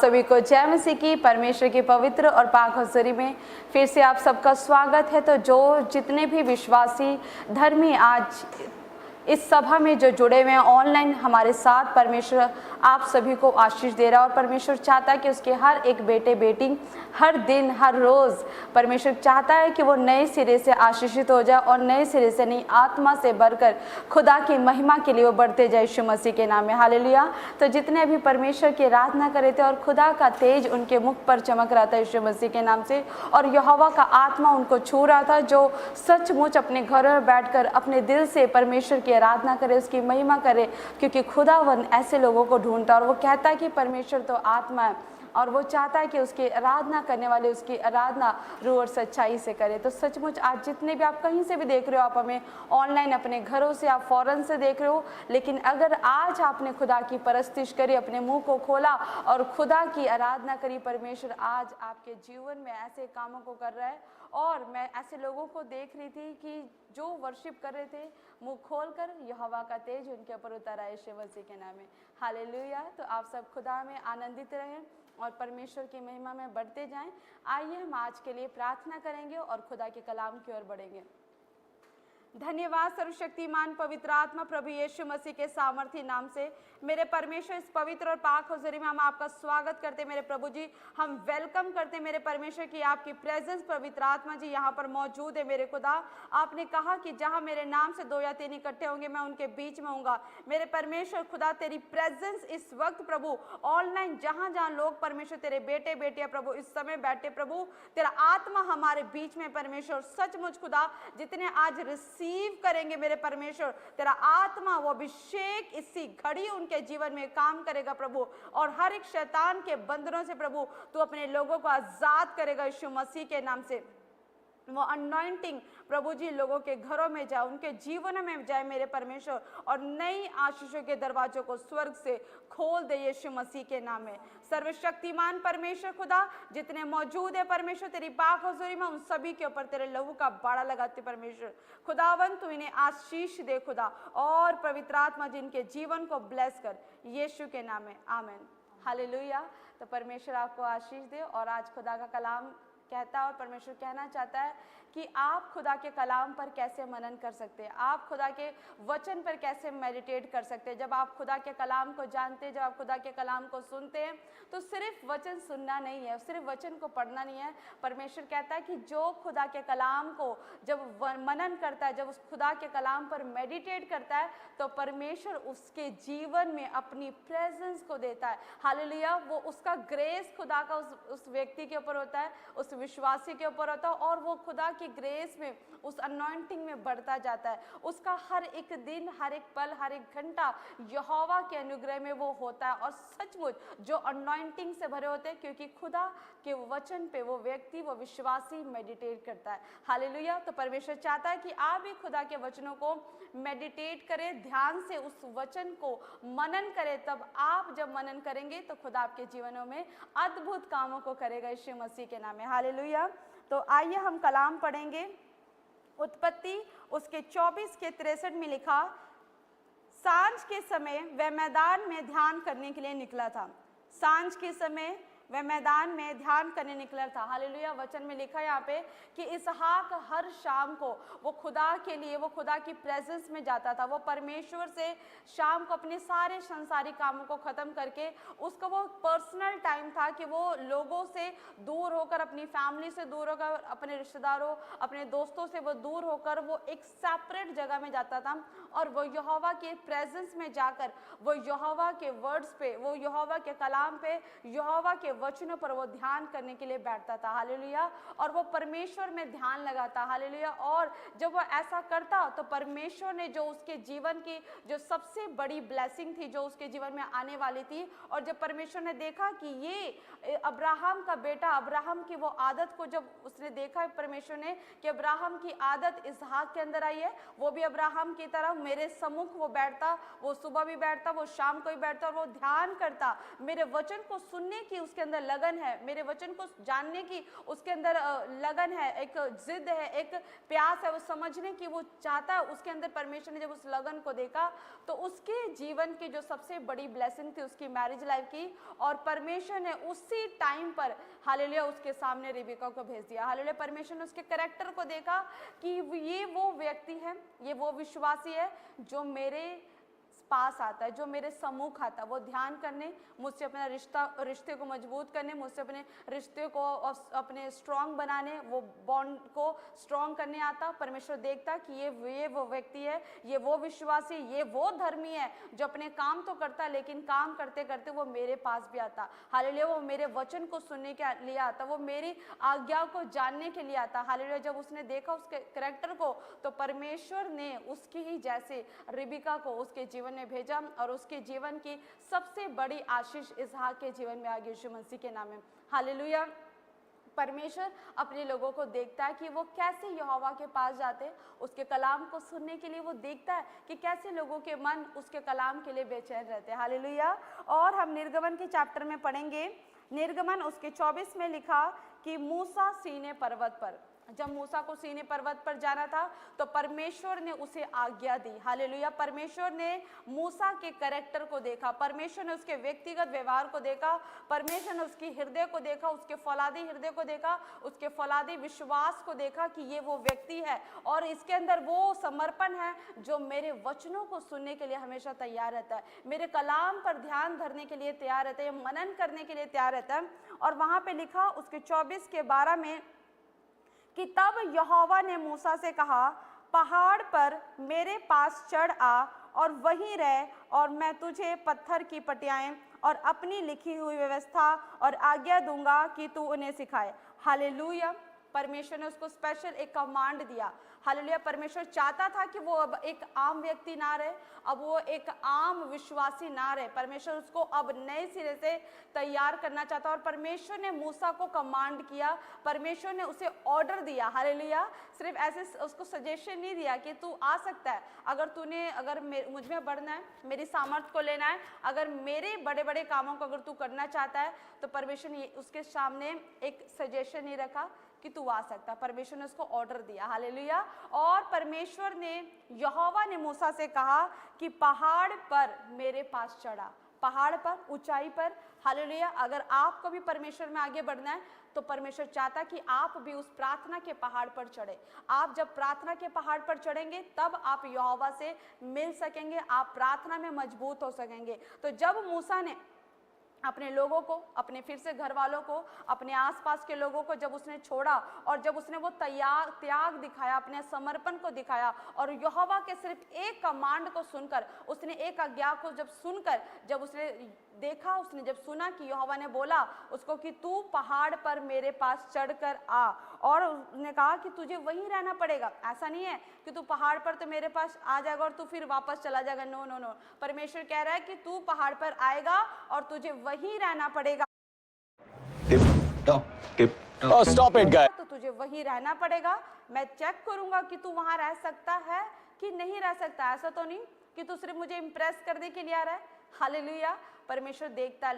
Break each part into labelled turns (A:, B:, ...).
A: सभी को जय मसीह की, परमेश्वर की पवित्र और पाक हज़ूरी में फिर से आप सबका स्वागत है। तो जो जितने भी विश्वासी धर्मी आज इस सभा में जो जुड़े हुए हैं ऑनलाइन हमारे साथ, परमेश्वर आप सभी को आशीष दे रहा है और परमेश्वर चाहता है कि उसके हर एक बेटे बेटी हर दिन हर रोज़ परमेश्वर चाहता है कि वो नए सिरे से आशीषित हो जाए और नए सिरे से नई आत्मा से बढ़कर खुदा की महिमा के लिए वो बढ़ते जाए यीशु मसीह के नाम में। हालेलुया। तो जितने अभी परमेश्वर की आराधना कर रहे थे और खुदा का तेज उनके मुख पर चमक रहा था यीशु मसीह के नाम से, और यहोवा का आत्मा उनको छू रहा था, जो सचमुच अपने घरों में बैठकर अपने दिल से परमेश्वर की आराधना करे, उसकी महिमा करे, क्योंकि खुदावन ऐसे लोगों को ढूंढता है और वो कहता है कि परमेश्वर तो आत्मा है और वो चाहता है कि उसकी आराधना करने वाले उसकी आराधना रूह और सच्चाई से करे। तो सचमुच आज जितने भी आप कहीं से भी देख रहे हो, आप हमें ऑनलाइन अपने घरों से, आप फॉरेन से देख रहे हो, लेकिन अगर आज आपने खुदा की परस्तिश करी, अपने मुंह को खोला और खुदा की आराधना करी, परमेश्वर आज आपके जीवन में ऐसे कामों को कर रहा है। और मैं ऐसे लोगों को देख रही थी कि जो वर्शिप कर रहे थे मुंह खोलकर, यहोवा का तेज उनके ऊपर उतर आया यीशु मसीह के नाम में। हालेलुया। तो आप सब खुदा में आनंदित रहें और परमेश्वर की महिमा में बढ़ते जाएं। आइए हम आज के लिए प्रार्थना करेंगे और खुदा के कलाम की ओर बढ़ेंगे। धन्यवाद सर्वशक्तिमान पवित्र आत्मा प्रभु यीशु मसीह के सामर्थी नाम से मेरे परमेश्वर, इस पवित्र और पाक हज़ूरी में हम आपका स्वागत करते मेरे प्रभु जी। हम वेलकम करते मेरे परमेश्वर की आपकी प्रेजेंस पवित्र आत्मा जी यहाँ पर मौजूद है मेरे खुदा। आपने कहा कि जहाँ मेरे नाम से 2 या 3 इकट्ठे होंगे मैं उनके बीच में होऊंगा। मेरे परमेश्वर खुदा तेरी प्रेजेंस इस वक्त प्रभु ऑनलाइन जहाँ जहाँ लोग परमेश्वर तेरे बेटे बेटियां प्रभु इस समय बैठे, प्रभु तेरा आत्मा हमारे बीच में परमेश्वर, सचमुच खुदा जितने आज रिसीव करेंगे मेरे परमेश्वर, तेरा आत्मा वो अभिषेक इसी घड़ी उनके जीवन में काम करेगा प्रभु, और हर एक शैतान के बंधनों से प्रभु तू अपने लोगों को आजाद करेगा यीशु मसीह के नाम से। वो अनॉइंटिंग प्रभु जी लोगों के घरों में जाए, उनके जीवन में जाए मेरे परमेश्वर, और नई आशीषों के दरवाजों को स्वर्ग से खोल दे यीशु मसीह के नाम में। सर्वशक्तिमान परमेश्वर खुदा जितने मौजूद है परमेश्वर तेरी पाक हज़ूरी में, उन सभी के ऊपर तेरे लहू का बाड़ा लगाते परमेश्वर खुदावन, तू इन्हें आशीष दे खुदा, और पवित्र आत्मा जिनके जीवन को ब्लेस कर यीशु के नाम में, आमीन। हालेलुया। तो परमेश्वर आपको आशीष दे। और आज खुदा का कलाम कहता है और परमेश्वर कहना चाहता है कि आप खुदा के कलाम पर कैसे मनन कर सकते हैं, आप खुदा के वचन पर कैसे मेडिटेट कर सकते हैं। जब आप खुदा के कलाम को जानते हैं, जब आप खुदा के कलाम को सुनते हैं, तो सिर्फ वचन सुनना नहीं है, सिर्फ वचन को पढ़ना नहीं है। परमेश्वर कहता है कि जो खुदा के कलाम को जब मनन करता है, जब उस खुदा के कलाम पर मेडिटेट करता है, तो परमेश्वर उसके जीवन में अपनी प्रेजेंस को देता है। हालेलुया। वो उसका ग्रेस खुदा का उस व्यक्ति के ऊपर होता है, उस विश्वासी के ऊपर होता है, और वो खुदा की ग्रेस में, उस अनॉइंटिंग में बढ़ता जाता है। उसका हर एक दिन, हर एक पल, हर एक घंटा यहोवा के अनुग्रह में वो होता है, और सचमुच जो अनॉइंटिंग से भरे होते हैं, क्योंकि खुदा के वचन पे वो व्यक्ति, वो विश्वासी मेडिटेट करता है। हालेलुया। तो परमेश्वर चाहता है कि आप भी खुदा के वचनों को मेडिटेट करें, ध्यान से उस वचन को मनन करें। तब आप जब मनन करेंगे तो खुदा आपके जीवनों में अद्भुत कामों को करेगा यीशु मसीह के नाम में। हालेलुया। तो आइए हम कलाम पढ़ेंगे। उत्पत्ति उसके 24 के 63 में लिखा, सांझ के समय वह मैदान में ध्यान करने के लिए निकला था। सांझ के समय वह मैदान में ध्यान करने निकला था। हालेलुया। वचन में लिखा यहाँ पे कि इसहाक हर शाम को वो खुदा के लिए, वो खुदा की प्रेजेंस में जाता था। वो परमेश्वर से शाम को अपने सारे संसारिक कामों को खत्म करके, उसका वो पर्सनल टाइम था कि वो लोगों से दूर होकर, अपनी फैमिली से दूर होकर, अपने रिश्तेदारों, अपने दोस्तों से वो दूर होकर वो एक सेपरेट जगह में जाता था, और वो यहोवा के प्रेजेंस में जाकर वो यहोवा के वर्ड्स पे, वो यहोवा के कलाम पे, यहोवा के वचनों पर वो ध्यान करने के लिए बैठता था। हालेलुया। और वो परमेश्वर में ध्यान लगाता। हालेलुया। और जब वो ऐसा करता तो परमेश्वर ने जो उसके जीवन की जो सबसे बड़ी ब्लेसिंग थी, जो उसके जीवन में आने वाली थी, और जब परमेश्वर ने देखा कि ये अब्राहम का बेटा, अब्राहम की वो आदत को जब उसने देखा परमेश्वर ने कि अब्राहम की आदत इसहाक के अंदर आई है, वो भी अब्राहम की तरह मेरे सम्मुख वो बैठता, वो सुबह भी बैठता, वो शाम को भी बैठता, और वो ध्यान करता, मेरे वचन को सुनने की उसके अंदर लगन है, मेरे वचन को जानने की उसके अंदर लगन है, एक जिद है, एक प्यास है, वो समझने की वो चाहता है, उसके अंदर परमेश्वर ने जब उस लगन को देखा तो उसके जीवन की जो सबसे बड़ी ब्लेसिंग थी उसकी मैरिज लाइफ की, और परमेश्वर ने उसी टाइम पर हालेलुया उसके सामने रिबिका को भेज दिया। हालेलुया, परमेश्वर ने उसके कैरेक्टर को देखा कि ये वो व्यक्ति है, ये वो विश्वासी है जो मेरे पास आता है, जो मेरे सम्मुख आता है, वो ध्यान करने, मुझसे अपना रिश्ते को मजबूत करने, मुझसे अपने रिश्ते को अपने स्ट्रांग बनाने, वो बॉन्ड को स्ट्रांग करने आता। परमेश्वर देखता कि ये वो व्यक्ति है, ये वो विश्वासी, ये वो धर्मी है जो अपने काम तो करता लेकिन काम करते करते वो मेरे पास भी आता। हालेलुया, वो मेरे वचन को सुनने के लिए आता, वो मेरी आज्ञा को जानने के लिए आता। हालेलुया, जब उसने देखा उसके कैरेक्टर को तो परमेश्वर ने उसकी ही जैसे रिबिका को उसके जीवन में भेजा और उसके जीवन की सबसे बड़ी आशीष इसहाक के जीवन में आ गई यीशु मसीह के नाम में। हालेलुया, परमेश्वर अपने लोगों को देखता है कि वो कैसे यहोवा के पास जाते हैं, उसके कलाम को सुनने के लिए वो देखता है कि कैसे लोगों के मन उसके कलाम के लिए बेचैन रहते हैं। हालेलुया, और हम निर्गमन के चैप्टर में पढ़ेंगे, निर्गमन उसके 24 में लिखा कि मूसा सीने पर्वत पर, जब मूसा को सीने पर्वत पर जाना था तो परमेश्वर ने उसे आज्ञा दी। हालेलुया, परमेश्वर ने मूसा के कैरेक्टर को देखा, परमेश्वर ने उसके व्यक्तिगत व्यवहार को देखा, परमेश्वर ने उसकी हृदय को देखा, उसके फौलादी हृदय को देखा, उसके फौलादी विश्वास को देखा कि ये वो व्यक्ति है और इसके अंदर वो समर्पण है जो मेरे वचनों को सुनने के लिए हमेशा तैयार रहता है, मेरे कलाम पर ध्यान धरने के लिए तैयार रहता है, मनन करने के लिए तैयार रहता है। और वहां पे लिखा उसके 24 के 12 में कि तब यहोवा ने मूसा से कहा, पहाड़ पर मेरे पास चढ़ आ और वहीं रह, और मैं तुझे पत्थर की पटियाएं और अपनी लिखी हुई व्यवस्था और आज्ञा दूंगा कि तू उन्हें सिखाए। हालेलुया, परमेश्वर ने उसको स्पेशल एक कमांड दिया। हालेलुया, परमेश्वर चाहता था कि वो अब एक आम व्यक्ति ना रहे, अब वो एक आम विश्वासी ना रहे, परमेश्वर उसको अब नए सिरे से तैयार करना चाहता और परमेश्वर ने मूसा को कमांड किया, परमेश्वर ने उसे ऑर्डर दिया। हालेलुया, सिर्फ ऐसे उसको सजेशन नहीं दिया कि तू आ सकता है, अगर मुझ में बढ़ना है, मेरी सामर्थ को लेना है, अगर मेरे बड़े बड़े कामों को अगर तू करना चाहता है तो परमेश्वर ने उसके सामने एक सजेशन नहीं रखा कि तू आ सकता, परमेश्वर ने उसको ऑर्डर दिया। हालेलुया, और परमेश्वर ने यहोवा ने मूसा से कहा कि पहाड़ पर मेरे पास चढ़ा, पहाड़ पर, ऊंचाई पर। हालेलुया, अगर आपको भी परमेश्वर में आगे बढ़ना है तो परमेश्वर चाहता कि आप भी उस प्रार्थना के पहाड़ पर चढ़े। आप जब प्रार्थना के पहाड़ पर चढ़ेंगे तब आप यहोवा से मिल सकेंगे, आप प्रार्थना में मजबूत हो सकेंगे। तो जब मूसा ने अपने लोगों को, अपने फिर से घर वालों को, अपने आसपास के लोगों को जब उसने छोड़ा और जब उसने वो त्याग दिखाया, अपने समर्पण को दिखाया और यहोवा के सिर्फ एक कमांड को सुनकर, उसने एक आज्ञा को जब सुनकर, जब उसने देखा, उसने जब सुना कि यहोवा ने बोला उसको कि तू पहाड़ पर मेरे पास चढ़कर आ, और उसने कहा कि तुझे वहीं रहना पड़ेगा, ऐसा नहीं है कि तू पहाड़ पर तो मेरे पास आ जाएगा और तू फिर वापस चला जाएगा। नो नो नो, परमेश्वर कह रहा है कि तू पहाड़ पर आएगा और तुझे वहीं रहना पड़ेगा।
B: स्टॉप इट गाइस,
A: तो तुझे वहीं रहना पड़ेगा, मैं चेक करूंगा कि तू वहां रह सकता है कि नहीं रह सकता। ऐसा तो नहीं कि तू सिर्फ मुझे इंप्रेस करने के लिए आ रहा है। हालेलुया, परमेश्वर देखता है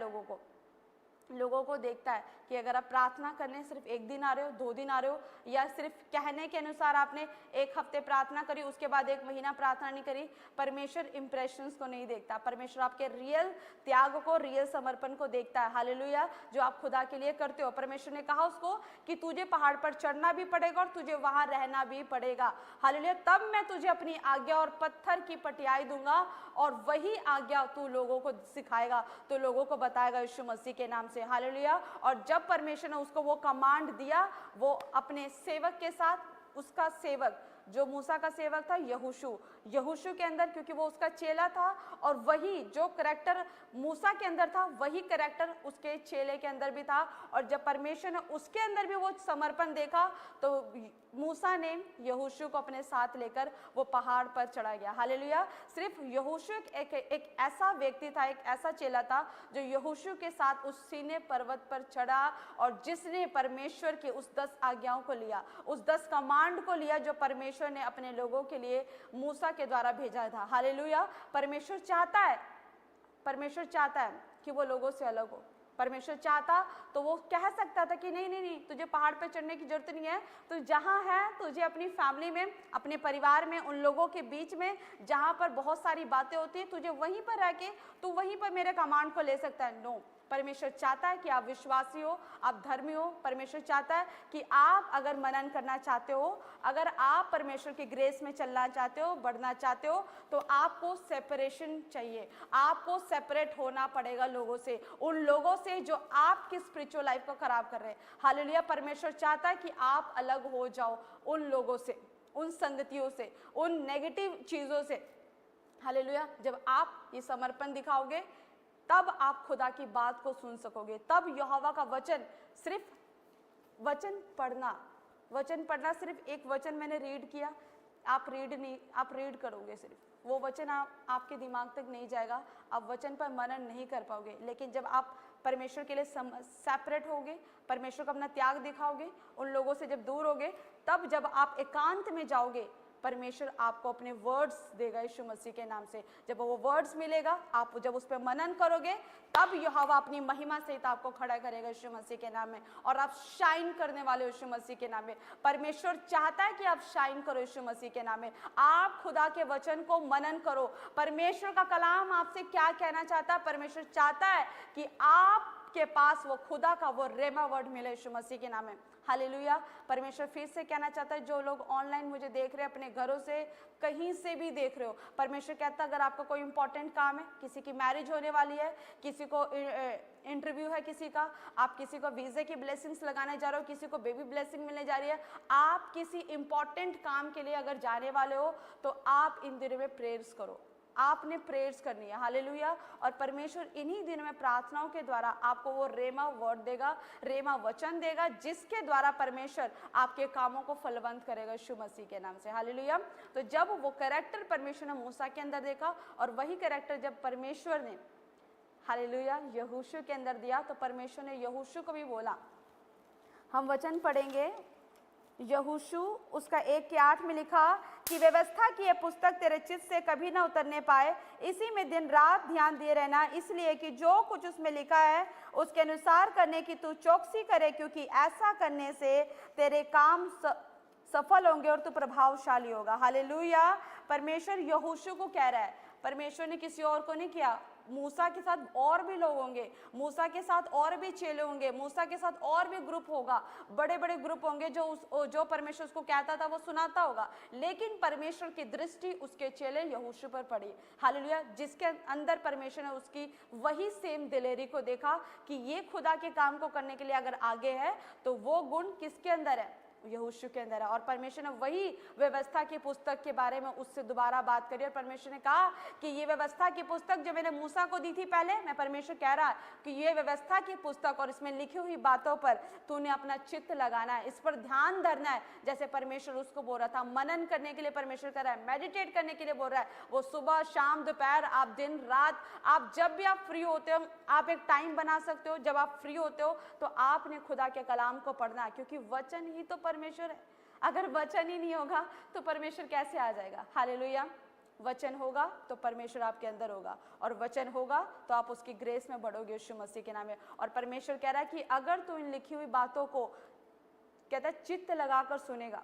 A: लोगों को देखता है कि अगर आप प्रार्थना करने सिर्फ एक दिन आ रहे हो, 2 दिन आ रहे हो, या सिर्फ कहने के अनुसार आपने एक हफ्ते प्रार्थना करी उसके बाद 1 महीना प्रार्थना नहीं करी, परमेश्वर इंप्रेशंस को नहीं देखता, परमेश्वर आपके रियल त्याग को, रियल समर्पण को देखता है। हालेलुया, जो आप खुदा के लिए करते हो। परमेश्वर ने कहा उसको कि तुझे पहाड़ पर चढ़ना भी पड़ेगा और तुझे वहां रहना भी पड़ेगा। हालेलुया, तब मैं तुझे अपनी आज्ञा और पत्थर की पटियाई दूंगा और वही आज्ञा तू लोगों को सिखाएगा, तो लोगों को बताएगा यीशु मसीह के नाम से। हालेलुया, और जब परमेश्वर ने उसको वो कमांड दिया, वो अपने सेवक के साथ, उसका सेवक जो मूसा का सेवक था यहोशू के अंदर, क्योंकि वो उसका चेला था और वही जो करैक्टर मूसा के अंदर था वही करैक्टर उसके चेले के अंदर भी था। और जब परमेश्वर ने उसके अंदर भी वो समर्पण देखा तो मूसा ने यहोशू को अपने साथ लेकर वो पहाड़ पर चढ़ा गया। हालेलुया, सिर्फ यहोशू एक ऐसा व्यक्ति था, एक ऐसा चेला था जो यहोशू के साथ उस सीने पर्वत पर चढ़ा और जिसने परमेश्वर की उस 10 आज्ञाओं को लिया, उस 10 कमांड को लिया जो परमेश्वर ने अपने लोगों के लिए मूसा के द्वारा भेजा था। हालेलुया, परमेश्वर चाहता है कि वो लोगों से अलग हो, परमेश्वर चाहता तो वो कह सकता था कि नहीं नहीं नहीं, तुझे पहाड़ पे चढ़ने की जरूरत नहीं है, तू जहाँ है तुझे अपनी फैमिली में, अपने परिवार में, उन लोगों के बीच में जहाँ पर बहुत सारी बातें होती है, तुझे वहीं पर रह के तू वहीं पर मेरे कमांड को ले सकता है। नो, परमेश्वर चाहता है कि आप विश्वासी हो, आप धर्मी हो। परमेश्वर चाहता है कि आप अगर मनन करना चाहते हो, अगर आप परमेश्वर की ग्रेस में चलना चाहते हो, बढ़ना चाहते हो, तो आपको सेपरेशन चाहिए, आपको सेपरेट होना पड़ेगा लोगों से, उन लोगों से जो आपकी स्पिरिचुअल लाइफ को खराब कर रहे हैं। हालेलुया। परमेश्वर चाहता है कि आप अलग हो जाओ उन लोगों से, उन संगतियों से, उन नेगेटिव चीज़ों से। हालेलुया। जब आप ये समर्पण दिखाओगे तब आप खुदा की बात को सुन सकोगे, तब यहोवा का वचन, सिर्फ वचन पढ़ना सिर्फ एक वचन मैंने रीड किया, आप रीड करोगे, सिर्फ वो वचन आपके दिमाग तक नहीं जाएगा, आप वचन पर मनन नहीं कर पाओगे। लेकिन जब आप परमेश्वर के लिए सेपरेट होगे, परमेश्वर को अपना त्याग दिखाओगे, उन लोगों से जब दूर होगे, तब जब आप एकांत में जाओगे, परमेश्वर आपको अपने वर्ड्स देगा यीशु मसीह के नाम से। जब वो वर्ड्स मिलेगा, आप जब उस पर मनन करोगे, तब यहोवा अपनी महिमा सहित आपको खड़ा करेगा यीशु मसीह के नाम में, और आप शाइन करने वाले यीशु मसीह के नाम में। परमेश्वर चाहता है कि आप शाइन करो यीशु मसीह के नाम में। आप खुदा के वचन को मनन करो, परमेश्वर का कलाम आपसे क्या कहना चाहता है। परमेश्वर चाहता है कि आपके पास वो खुदा का वो रेमा वर्ड मिले यीशु मसीह के नाम में। हालेलुया। परमेश्वर फिर से कहना चाहता है, जो लोग ऑनलाइन मुझे देख रहे हैं, अपने घरों से कहीं से भी देख रहे हो, परमेश्वर कहता है अगर आपका कोई इंपॉर्टेंट काम है, किसी की मैरिज होने वाली है, किसी को इंटरव्यू है, किसी का, आप किसी को वीजे की ब्लेसिंग्स लगाने जा रहे हो, किसी को बेबी ब्लेसिंग मिलने जा रही है, आप किसी इंपॉर्टेंट काम के लिए अगर जाने वाले हो, तो आप इन दिनों में प्रेयर्स करो, आपने प्रेयर्स करनी है। हालेलुया। और परमेश्वर इन्हीं दिनों में प्रार्थनाओं के द्वारा आपको वो रेमा वर्ड देगा, रेमा वचन देगा, जिसके द्वारा परमेश्वर आपके कामों को फलवंत करेगा यीशु मसीह के नाम से। हालेलुया। तो जब वो कैरेक्टर परमेश्वर ने मूसा के अंदर देखा, और वही कैरेक्टर जब परमेश्वर ने, हालेलुया, यहोशू के अंदर दिया, तो परमेश्वर ने यहोशू को भी बोला, हम वचन पढ़ेंगे यहोशू उसका 1:8 में लिखा कि व्यवस्था की यह पुस्तक तेरे चित्त से कभी ना उतरने पाए, इसी में दिन रात ध्यान दिए रहना, इसलिए कि जो कुछ उसमें लिखा है उसके अनुसार करने की तू चौकसी करे, क्योंकि ऐसा करने से तेरे काम सफल होंगे और तू प्रभावशाली होगा। हालेलुया। परमेश्वर यहोशू को कह रहा है, परमेश्वर ने किसी और को नहीं किया, मूसा के साथ और भी लोग होंगे, मूसा के साथ और भी चेले होंगे, मूसा के साथ और भी ग्रुप होगा, बड़े बड़े ग्रुप होंगे जो परमेश्वर उसको कहता था वो सुनाता होगा, लेकिन परमेश्वर की दृष्टि उसके चेले यहोशू पर पड़ी। हालेलुया। जिसके अंदर परमेश्वर ने उसकी वही सेम दिलेरी को देखा कि ये खुदा के काम को करने के लिए अगर आगे है, तो वो गुण किसके अंदर है, यहोशू के अंदर है। और परमेश्वर ने वही व्यवस्था की पुस्तक के बारे में उससे दोबारा बात करी, और परमेश्वर ने कहा कि ये व्यवस्था की पुस्तक जो मैंने मूसा को दी थी पहले, मैं परमेश्वर कह रहा है कि ये व्यवस्था की पुस्तक और इसमें लिखी हुई बातों पर तूने अपना चित्त लगाना है, इस पर ध्यान धरना है। जैसे परमेश्वर उसको बोल रहा था, मनन करने के लिए परमेश्वर कर रहा है, मेडिटेट करने के लिए बोल रहा है, वो सुबह शाम दोपहर, आप दिन रात, आप जब भी आप फ्री होते हो, आप एक टाइम बना सकते हो, जब आप फ्री होते हो तो आपने खुदा के कलाम को पढ़ना है, क्योंकि वचन ही तो परमेश्वर है। अगर वचन ही नहीं होगा तो परमेश्वर कैसे आ जाएगा। हालेलुया। वचन होगा तो परमेश्वर आपके अंदर होगा, और वचन होगा तो आप उसकी ग्रेस में बढ़ोगे यीशु मसीह के नाम में। और परमेश्वर कह रहा है कि अगर तू इन लिखी हुई बातों को, कहता है, चित्त लगाकर सुनेगा,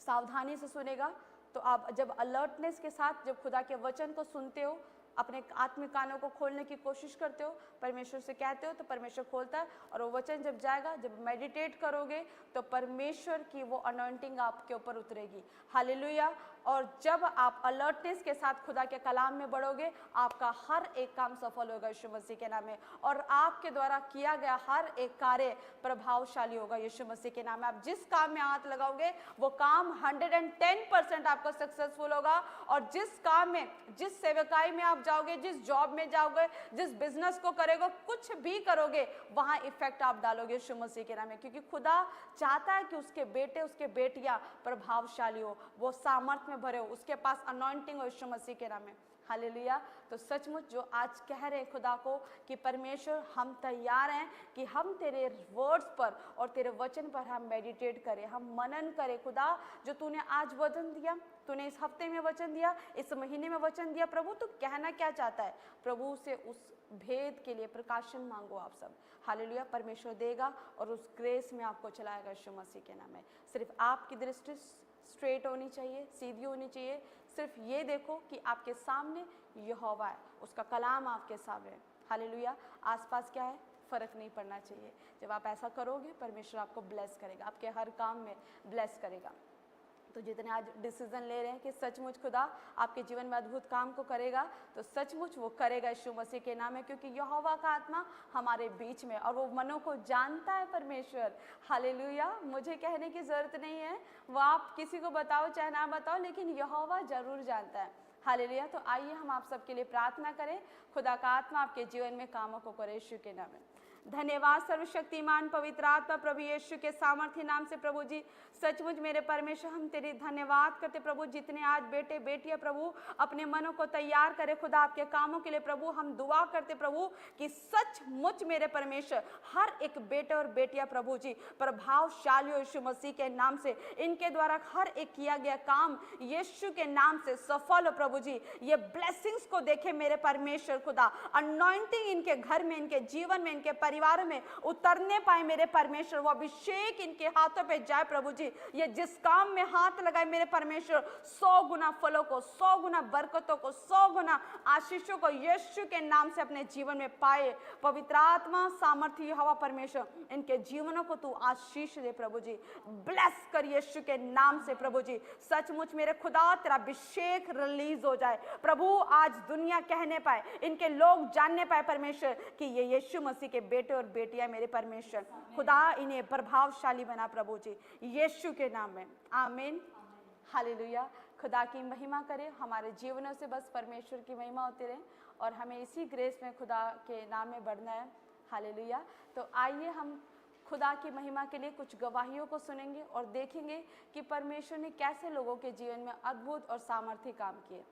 A: सावधानी से सुनेगा, तो आप जब अलर्टनेस के साथ जब खुदा के वचन को सुनते हो, अपने आत्मिक कानों को खोलने की कोशिश करते हो, परमेश्वर से कहते हो, तो परमेश्वर खोलता है, और वो वचन जब जाएगा, जब मेडिटेट करोगे, तो परमेश्वर की वो अनॉइंटिंग आपके ऊपर उतरेगी। हालेलुया। और जब आप अलर्टनेस के साथ खुदा के कलाम में बढ़ोगे, आपका हर एक काम सफल होगा यीशु मसीह के नाम में, और आपके द्वारा किया गया हर एक कार्य प्रभावशाली होगा यीशु मसीह के नाम में। आप जिस काम में हाथ लगाओगे वो काम 110% आपको सक्सेसफुल होगा, और जिस काम में, जिस सेवकाई में आप जाओगे, जिस जॉब में जाओगे, जिस बिजनेस को करोगे, कुछ भी करोगे, वहां इफेक्ट आप डालोगे यीशु मसीह के नाम में, क्योंकि खुदा चाहता है कि उसके बेटे, उसके बेटियां प्रभावशाली हो, वो सामर्थ्य में भरे हो, उसके पास अनॉइंटिंग हो यीशु मसीह के नाम में। हालेलुया। तो सचमुच जो आज कह रहे हैं खुदा को कि परमेश्वर हम तैयार हैं कि हम तेरे वर्ड्स पर और तेरे वचन पर हम मेडिटेट करें, हम मनन करें। खुदा जो तूने आज वचन दिया, तूने इस हफ्ते में वचन दिया, इस महीने में वचन दिया, प्रभु तू कहना क्या चाहता है, प्रभु से उस भेद के लिए प्रकाशन मांगो आप सब। हालेलुया, परमेश्वर देगा और उस ग्रेस में आपको चलाएगा यीशु मसीह के नाम में। सिर्फ आपकी दृष्टि स्ट्रेट होनी चाहिए, सीधी होनी चाहिए। सिर्फ ये देखो कि आपके सामने यहोवा है, उसका कलाम आपके सामने है। हालेलुया, आसपास क्या है फ़र्क नहीं पड़ना चाहिए। जब आप ऐसा करोगे परमेश्वर आपको ब्लेस करेगा, आपके हर काम में ब्लेस करेगा। तो जितने आज डिसीजन ले रहे हैं कि सचमुच खुदा आपके जीवन में अद्भुत काम को करेगा, तो सचमुच वो करेगा यीशु मसीह के नाम में, क्योंकि यहोवा का आत्मा हमारे बीच में और वो मनों को जानता है परमेश्वर। हालेलुया, मुझे कहने की ज़रूरत नहीं है, वो आप किसी को बताओ चाहे ना बताओ, लेकिन यहोवा ज़रूर जानता है। हालेलुया, तो आइए हम आप सबके लिए प्रार्थना करें, खुदा का आत्मा आपके जीवन में कामों को करे यीशु के नाम में। धन्यवाद सर्वशक्तिमान पवित्र आत्मा प्रभु यीशु के सामर्थ्य नाम से प्रभु जी, सचमुच मेरे परमेश्वर हम तेरी धन्यवाद करते प्रभु, जितने आज बेटे बेटियां प्रभु अपने मनों को तैयार करे खुदा आपके कामों के लिए प्रभु, हम दुआ करते प्रभु कि सचमुच मेरे परमेश्वर हर एक बेटे और बेटियां प्रभु जी प्रभावशाली हो यीशु मसीह के नाम से, इनके द्वारा हर एक किया गया काम यीशु के नाम से सफल हो प्रभु जी। ये ब्लेसिंग्स को देखे मेरे परमेश्वर खुदा, अनॉइंटिंग इनके घर में, इनके जीवन में, इनके परिवार में उतरने पाए मेरे परमेश्वर, वो अभिषेक इनके हाथों पे जाए प्रभु जी। ये जिस काम में हाथ लगाए मेरे परमेश्वर 100 गुना फलों को, 100 गुना बरकतों को, 100 गुना आशीषों को यीशु के नाम से अपने जीवन में पाए। पवित्र आत्मा सामर्थ्य हवा परमेश्वर इनके जीवनों को तू आशीष दे प्रभु जी, ब्लेस कर यीशु के नाम से प्रभु जी। सचमुच मेरे खुदा तेरा अभिषेक रिलीज हो जाए प्रभु, आज दुनिया कहने पाए, इनके लोग जानने पाए परमेश्वर कि ये यीशु मसीह के बेटे और बेटियां मेरे परमेश्वर खुदा, इन्हें प्रभावशाली बना प्रभु जी यीशु के नाम में, आमीन। हालेलुया, खुदा की महिमा करें, हमारे जीवनों से बस परमेश्वर की महिमा होती रहे और हमें इसी ग्रेस में खुदा के नाम में बढ़ना है। हालेलुया, तो आइए हम खुदा की महिमा के लिए कुछ गवाहियों को सुनेंगे और देखेंगे कि परमेश्वर ने कैसे लोगों के जीवन में अद्भुत और सामर्थ्य काम किए।